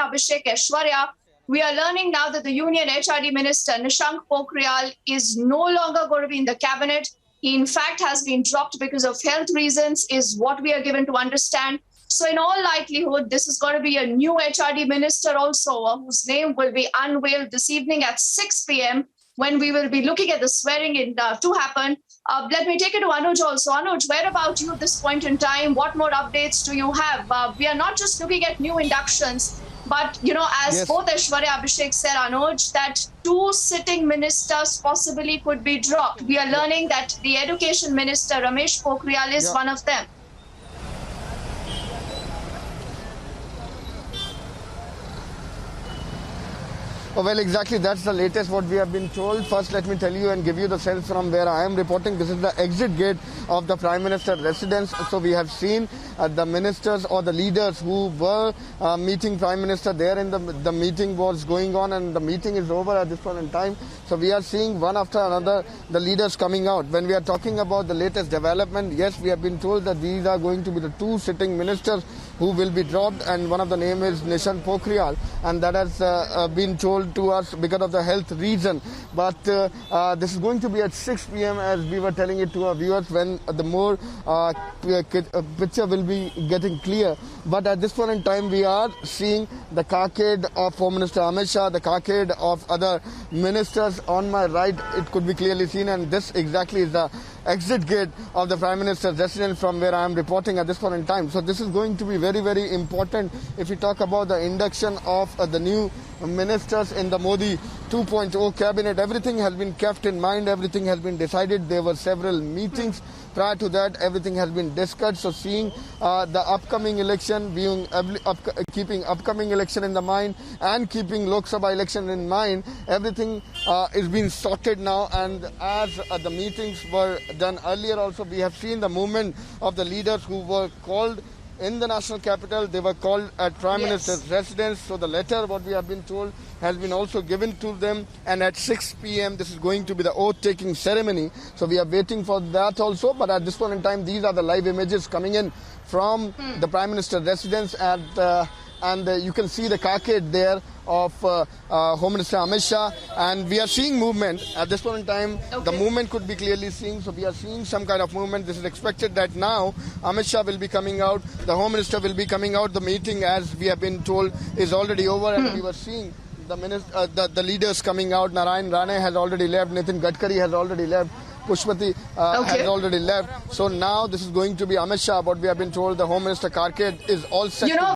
Abhishek Aishwarya, we are learning now that the Union HRD Minister Nishank Pokhriyal is no longer going to be in the cabinet. He, in fact, has been dropped because of health reasons, is what we are given to understand. So, in all likelihood, this is going to be a new HRD minister also, whose name will be unveiled this evening at 6 p.m. when we will be looking at the swearing in to happen. Let me take it to Anuj also. Anuj, where about you at this point in time? What more updates do you have? We are not just looking at new inductions, but, as both Aishwarya Abhishek said, Anuj, that two sitting ministers possibly could be dropped. We are learning that the education minister, Ramesh Pokhriyal, is one of them. Oh, well, exactly. That's the latest what we have been told. First, let me tell you and give you the sense from where I am reporting. This is the exit gate of the Prime Minister residence. So we have seen the ministers or the leaders who were meeting Prime Minister there, and the meeting was going on, and the meeting is over at this point in time. So we are seeing one after another the leaders coming out. When we are talking about the latest development, yes, we have been told that these are going to be the two sitting ministers who will be dropped, and one of the name is Nishank Pokhriyal, and that has been told to us because of the health reason. But this is going to be at 6 p.m. as we were telling it to our viewers, when the more picture will be getting clear. But at this point in time, we are seeing the carcade of Home Minister Amit Shah, the carcade of other ministers on my right. It could be clearly seen, and this exactly is the exit gate of the Prime Minister's residence from where I am reporting at this point in time. So this is going to be very, very important if we talk about the induction of the new ministers in the Modi 2.0 cabinet. Everything has been kept in mind, everything has been decided. There were several meetings prior to that, everything has been discussed. So seeing the upcoming election, keeping upcoming election in the mind and keeping Lok Sabha election in mind, everything is being sorted now. And as the meetings were done earlier also, we have seen the movement of the leaders who were called in the national capital. They were called at Prime Minister's residence. So the letter, what we have been told, has been also given to them. And at 6 p.m. this is going to be the oath-taking ceremony. So we are waiting for that also. But at this point in time, these are the live images coming in from the Prime Minister's residence and you can see the carcade there of Home Minister Amit Shah, and we are seeing movement at this point in time. The movement could be clearly seen, so we are seeing some kind of movement. This is expected that now Amit Shah will be coming out, the Home Minister will be coming out. The meeting, as we have been told, is already over, and we were seeing the leaders coming out. Narayan Rane has already left, Nitin Gadkari has already left, Pushpati has already left. So now this is going to be Amit Shah. What we have been told, the Home Minister carcade is all set.